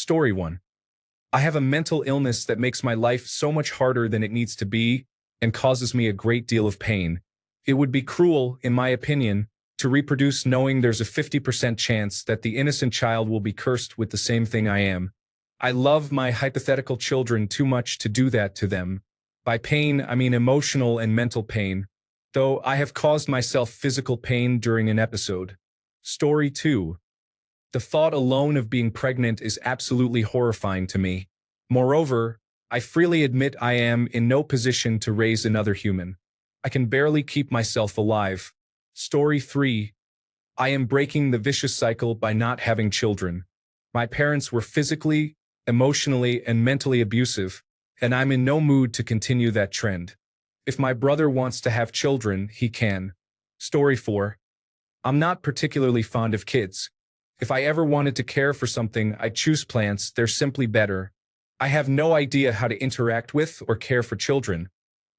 Story 1. I have a mental illness that makes my life so much harder than it needs to be and causes me a great deal of pain. It would be cruel, in my opinion, to reproduce knowing there's a 50% chance that the innocent child will be cursed with the same thing I am. I love my hypothetical children too much to do that to them. By pain, I mean emotional and mental pain, though I have caused myself physical pain during an episode. Story 2. The thought alone of being pregnant is absolutely horrifying to me. Moreover, I freely admit I am in no position to raise another human. I can barely keep myself alive. Story 3. I am breaking the vicious cycle by not having children. My parents were physically, emotionally, and mentally abusive, and I'm in no mood to continue that trend. If my brother wants to have children, he can. Story 4. I'm not particularly fond of kids. If I ever wanted to care for something, I'd choose plants. They're simply better. I have no idea how to interact with or care for children,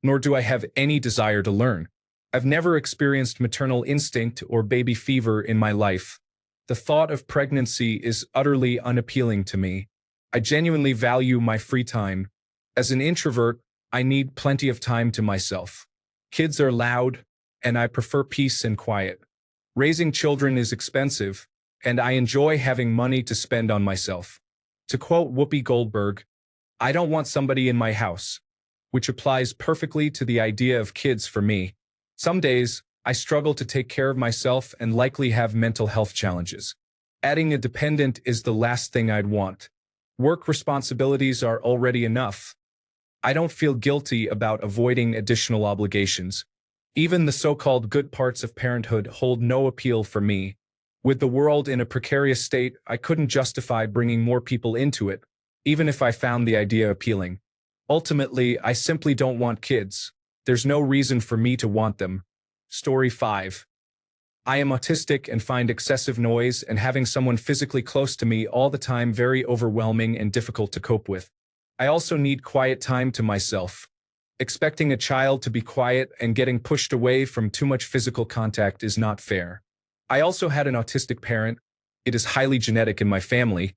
nor do I have any desire to learn. I've never experienced maternal instinct or baby fever in my life. The thought of pregnancy is utterly unappealing to me. I genuinely value my free time. As an introvert, I need plenty of time to myself. Kids are loud, and I prefer peace and quiet. Raising children is expensive, and I enjoy having money to spend on myself. To quote Whoopi Goldberg, I don't want somebody in my house, which applies perfectly to the idea of kids for me. Some days, I struggle to take care of myself and likely have mental health challenges. Adding a dependent is the last thing I'd want. Work responsibilities are already enough. I don't feel guilty about avoiding additional obligations. Even the so-called good parts of parenthood hold no appeal for me. With the world in a precarious state, I couldn't justify bringing more people into it, even if I found the idea appealing. Ultimately, I simply don't want kids. There's no reason for me to want them. Story 5. I am autistic and find excessive noise and having someone physically close to me all the time very overwhelming and difficult to cope with. I also need quiet time to myself. Expecting a child to be quiet and getting pushed away from too much physical contact is not fair. I also had an autistic parent. It is highly genetic in my family,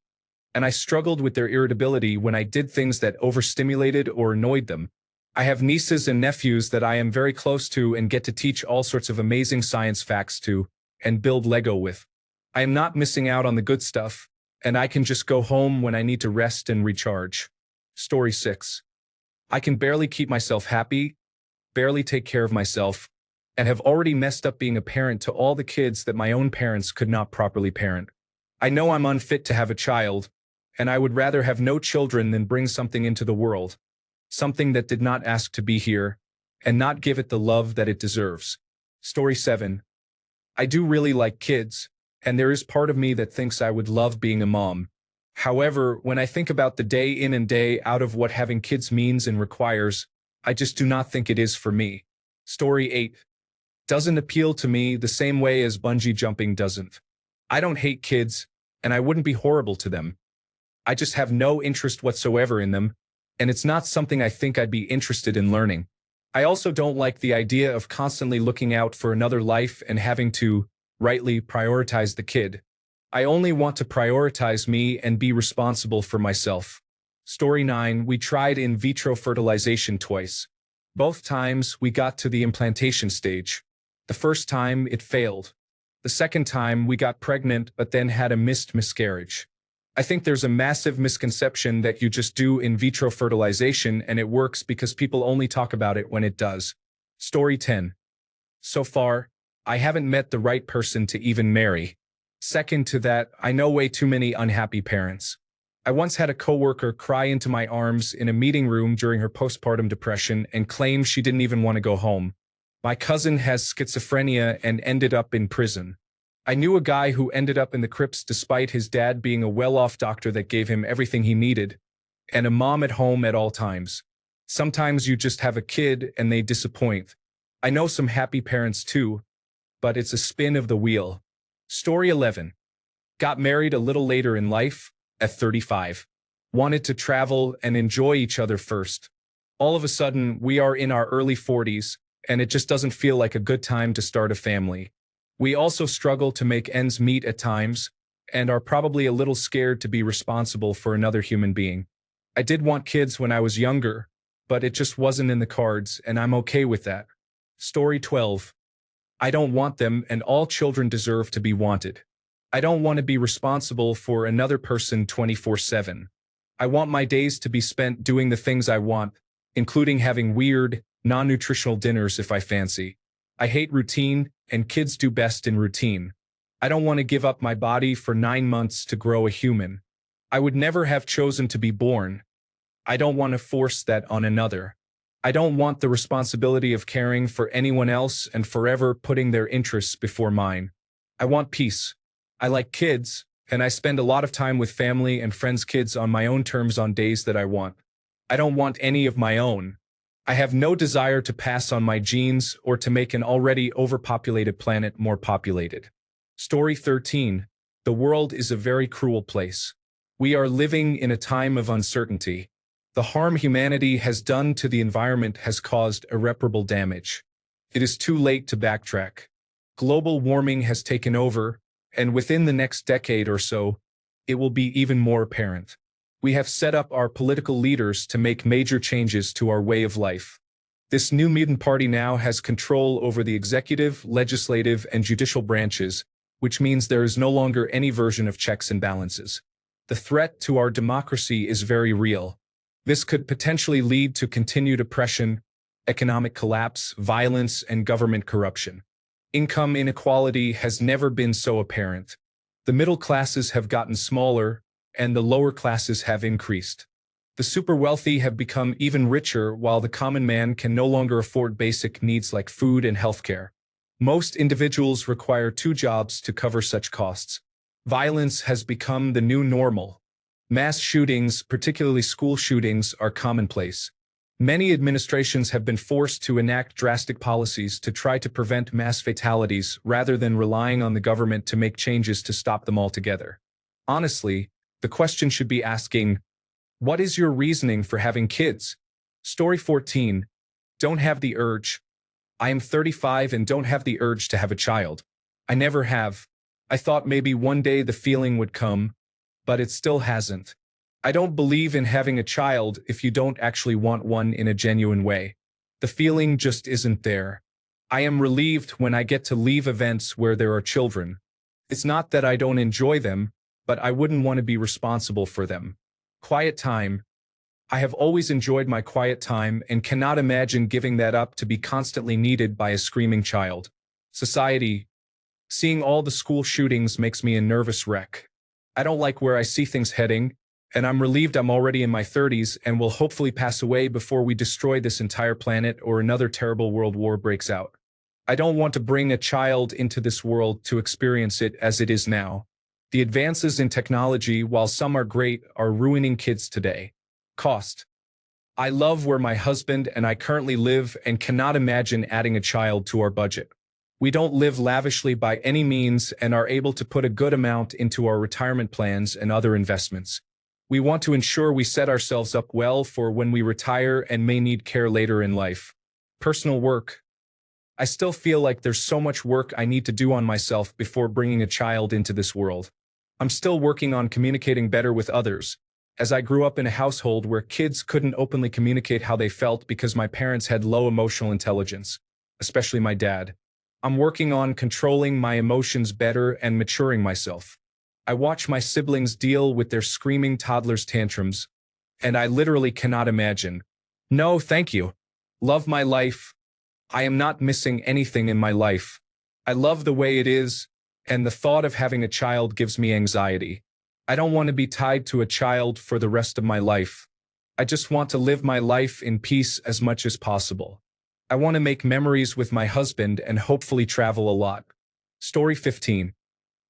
and I struggled with their irritability when I did things that overstimulated or annoyed them. I have nieces and nephews that I am very close to and get to teach all sorts of amazing science facts to and build Lego with. I am not missing out on the good stuff, and I can just go home when I need to rest and recharge. Story 6. I can barely keep myself happy, barely take care of myself, and have already messed up being a parent to all the kids that my own parents could not properly parent. I know I'm unfit to have a child, and I would rather have no children than bring something into the world, something that did not ask to be here, and not give it the love that it deserves. Story 7. I do really like kids, and there is part of me that thinks I would love being a mom. However, when I think about the day in and day out of what having kids means and requires, I just do not think it is for me. Story 8. Doesn't appeal to me the same way as bungee jumping doesn't. I don't hate kids, and I wouldn't be horrible to them. I just have no interest whatsoever in them, and it's not something I think I'd be interested in learning. I also don't like the idea of constantly looking out for another life and having to, rightly, prioritize the kid. I only want to prioritize me and be responsible for myself. Story 9. We tried in vitro fertilization twice. Both times we got to the implantation stage. The first time it failed. The second time we got pregnant but then had a missed miscarriage. I think there's a massive misconception that you just do in vitro fertilization and it works because people only talk about it when it does. Story 10. So far, I haven't met the right person to even marry. Second to that, I know way too many unhappy parents. I once had a coworker cry into my arms in a meeting room during her postpartum depression and claim she didn't even want to go home. My cousin has schizophrenia and ended up in prison. I knew a guy who ended up in the crypts despite his dad being a well-off doctor that gave him everything he needed, and a mom at home at all times. Sometimes you just have a kid and they disappoint. I know some happy parents too, but it's a spin of the wheel. Story 11. Got married a little later in life, at 35. Wanted to travel and enjoy each other first. All of a sudden, we are in our early 40s, and it just doesn't feel like a good time to start a family. We also struggle to make ends meet at times, and are probably a little scared to be responsible for another human being. I did want kids when I was younger, but it just wasn't in the cards, and I'm okay with that. Story 12. I don't want them, and all children deserve to be wanted. I don't want to be responsible for another person 24/7. I want my days to be spent doing the things I want, including having weird, non-nutritional dinners if I fancy. I hate routine, and kids do best in routine. I don't want to give up my body for 9 months to grow a human. I would never have chosen to be born. I don't want to force that on another. I don't want the responsibility of caring for anyone else and forever putting their interests before mine. I want peace. I like kids, and I spend a lot of time with family and friends' kids on my own terms on days that I want. I don't want any of my own. I have no desire to pass on my genes or to make an already overpopulated planet more populated. Story 13. The world is a very cruel place. We are living in a time of uncertainty. The harm humanity has done to the environment has caused irreparable damage. It is too late to backtrack. Global warming has taken over, and within the next decade or so, it will be even more apparent. We have set up our political leaders to make major changes to our way of life. This new mutant party now has control over the executive, legislative, and judicial branches, which means there is no longer any version of checks and balances. The threat to our democracy is very real. This could potentially lead to continued oppression, economic collapse, violence, and government corruption. Income inequality has never been so apparent. The middle classes have gotten smaller, and the lower classes have increased. The super wealthy have become even richer, while the common man can no longer afford basic needs like food and healthcare. Most individuals require 2 jobs to cover such costs. Violence has become the new normal. Mass shootings, particularly school shootings, are commonplace. Many administrations have been forced to enact drastic policies to try to prevent mass fatalities rather than relying on the government to make changes to stop them altogether. Honestly, the question should be asking, what is your reasoning for having kids? Story 14. Don't have the urge. I am 35 and don't have the urge to have a child. I never have. I thought maybe one day the feeling would come, but it still hasn't. I don't believe in having a child if you don't actually want one in a genuine way. The feeling just isn't there. I am relieved when I get to leave events where there are children. It's not that I don't enjoy them, but I wouldn't want to be responsible for them. Quiet time. I have always enjoyed my quiet time and cannot imagine giving that up to be constantly needed by a screaming child. Society. Seeing all the school shootings makes me a nervous wreck. I don't like where I see things heading, and I'm relieved I'm already in my 30s and will hopefully pass away before we destroy this entire planet or another terrible world war breaks out. I don't want to bring a child into this world to experience it as it is now. The advances in technology, while some are great, are ruining kids today. Cost. I love where my husband and I currently live and cannot imagine adding a child to our budget. We don't live lavishly by any means and are able to put a good amount into our retirement plans and other investments. We want to ensure we set ourselves up well for when we retire and may need care later in life. Personal work. I still feel like there's so much work I need to do on myself before bringing a child into this world. I'm still working on communicating better with others, as I grew up in a household where kids couldn't openly communicate how they felt because my parents had low emotional intelligence, especially my dad. I'm working on controlling my emotions better and maturing myself. I watch my siblings deal with their screaming toddlers' tantrums, and I literally cannot imagine. No, thank you. Love my life. I am not missing anything in my life. I love the way it is, and the thought of having a child gives me anxiety. I don't want to be tied to a child for the rest of my life. I just want to live my life in peace as much as possible. I want to make memories with my husband and hopefully travel a lot. Story 15.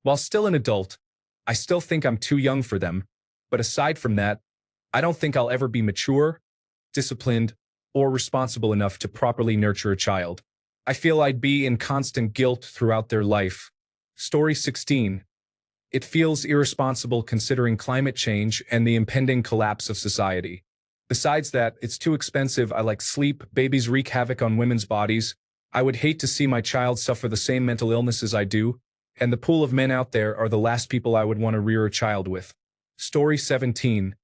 While still an adult, I still think I'm too young for them, but aside from that, I don't think I'll ever be mature, disciplined, or responsible enough to properly nurture a child. I feel I'd be in constant guilt throughout their life. Story 16. It feels irresponsible considering climate change and the impending collapse of society. Besides that, it's too expensive. I like sleep, babies wreak havoc on women's bodies. I would hate to see my child suffer the same mental illnesses I do. And the pool of men out there are the last people I would want to rear a child with. Story 17.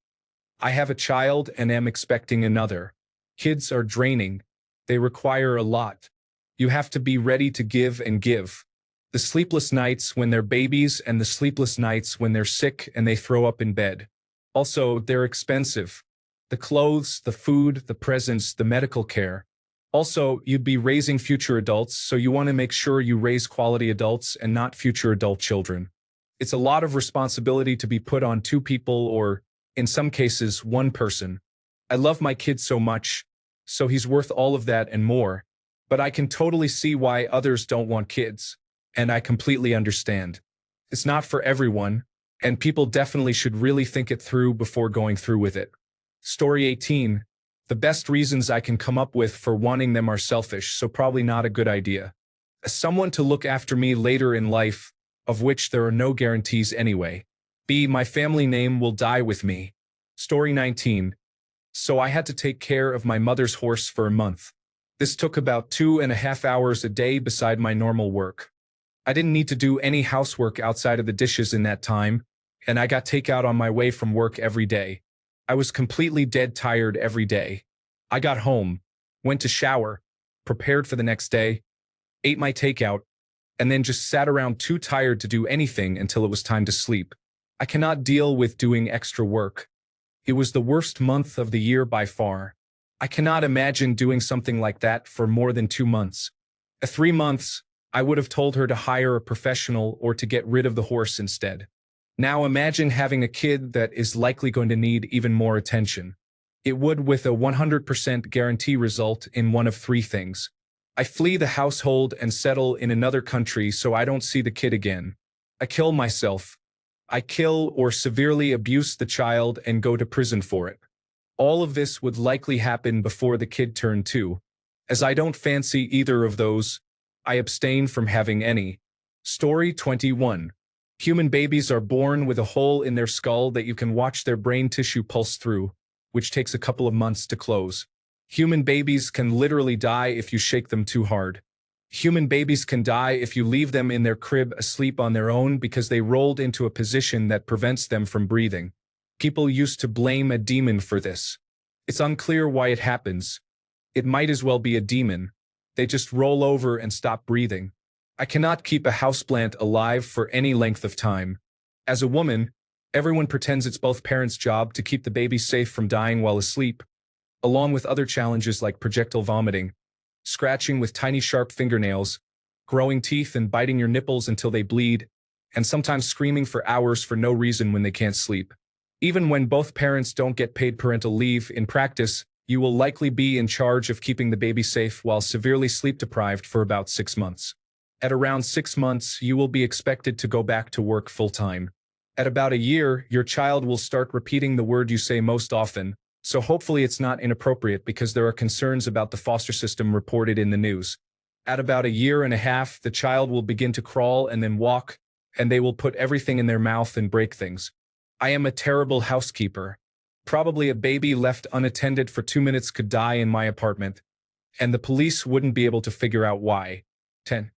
I have a child and am expecting another. Kids are draining. They require a lot. You have to be ready to give and give. The sleepless nights when they're babies and the sleepless nights when they're sick and they throw up in bed. Also, they're expensive. The clothes, the food, the presents, the medical care. Also, you'd be raising future adults, so you want to make sure you raise quality adults and not future adult children. It's a lot of responsibility to be put on two people or, in some cases, one person. I love my kid so much, so he's worth all of that and more. But I can totally see why others don't want kids, and I completely understand. It's not for everyone, and people definitely should really think it through before going through with it. Story 18. The best reasons I can come up with for wanting them are selfish, so probably not a good idea. Someone to look after me later in life, of which there are no guarantees anyway. B. My family name will die with me. Story 19. So I had to take care of my mother's horse for a month. This took about 2.5 hours a day beside my normal work. I didn't need to do any housework outside of the dishes in that time, and I got takeout on my way from work every day. I was completely dead tired every day. I got home, went to shower, prepared for the next day, ate my takeout, and then just sat around too tired to do anything until it was time to sleep. I cannot deal with doing extra work. It was the worst month of the year by far. I cannot imagine doing something like that for more than 2 months. At 3 months, I would have told her to hire a professional or to get rid of the horse instead. Now imagine having a kid that is likely going to need even more attention. It would with a 100% guarantee result in one of 3 things. I flee the household and settle in another country so I don't see the kid again. I kill myself. I kill or severely abuse the child and go to prison for it. All of this would likely happen before the kid turned 2. As I don't fancy either of those, I abstain from having any. Story 21. Human babies are born with a hole in their skull that you can watch their brain tissue pulse through, which takes a couple of months to close. Human babies can literally die if you shake them too hard. Human babies can die if you leave them in their crib asleep on their own because they rolled into a position that prevents them from breathing. People used to blame a demon for this. It's unclear why it happens. It might as well be a demon. They just roll over and stop breathing. I cannot keep a houseplant alive for any length of time. As a woman, everyone pretends it's both parents' job to keep the baby safe from dying while asleep, along with other challenges like projectile vomiting, scratching with tiny sharp fingernails, growing teeth and biting your nipples until they bleed, and sometimes screaming for hours for no reason when they can't sleep. Even when both parents don't get paid parental leave, in practice, you will likely be in charge of keeping the baby safe while severely sleep-deprived for about 6 months. At around 6 months, you will be expected to go back to work full-time. At about a year, your child will start repeating the word you say most often, so hopefully it's not inappropriate because there are concerns about the foster system reported in the news. At about a year and a half, the child will begin to crawl and then walk, and they will put everything in their mouth and break things. I am a terrible housekeeper. Probably a baby left unattended for 2 minutes could die in my apartment, and the police wouldn't be able to figure out why. 10.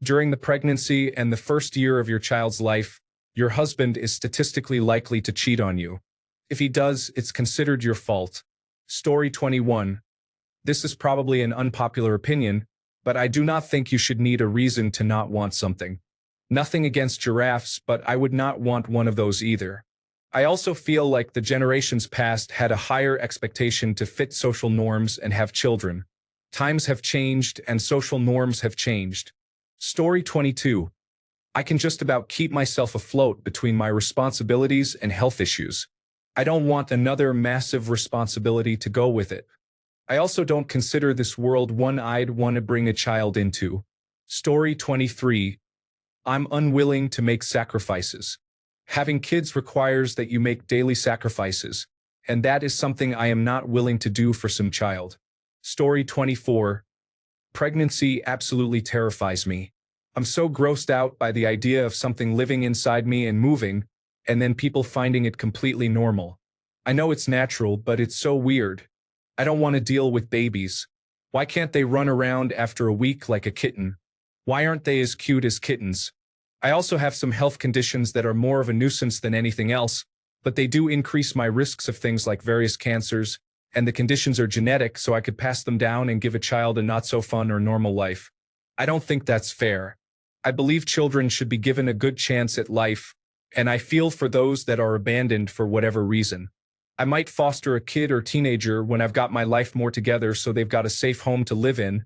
During the pregnancy and the first year of your child's life, your husband is statistically likely to cheat on you. If he does, it's considered your fault. Story 21. This is probably an unpopular opinion, but I do not think you should need a reason to not want something. Nothing against giraffes, but I would not want one of those either. I also feel like the generations past had a higher expectation to fit social norms and have children. Times have changed and social norms have changed. Story 22. I can just about keep myself afloat between my responsibilities and health issues. I don't want another massive responsibility to go with it. I also don't consider this world one I'd want to bring a child into. Story 23. I'm unwilling to make sacrifices. Having kids requires that you make daily sacrifices, and that is something I am not willing to do for some child. Story 24. Pregnancy absolutely terrifies me. I'm so grossed out by the idea of something living inside me and moving, and then people finding it completely normal. I know it's natural, but it's so weird. I don't want to deal with babies. Why can't they run around after a week like a kitten? Why aren't they as cute as kittens? I also have some health conditions that are more of a nuisance than anything else, but they do increase my risks of things like various cancers, and the conditions are genetic, so I could pass them down and give a child a not-so-fun or normal life. I don't think that's fair. I believe children should be given a good chance at life, and I feel for those that are abandoned for whatever reason. I might foster a kid or teenager when I've got my life more together so they've got a safe home to live in,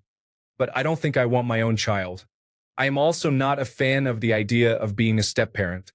but I don't think I want my own child. I am also not a fan of the idea of being a step-parent.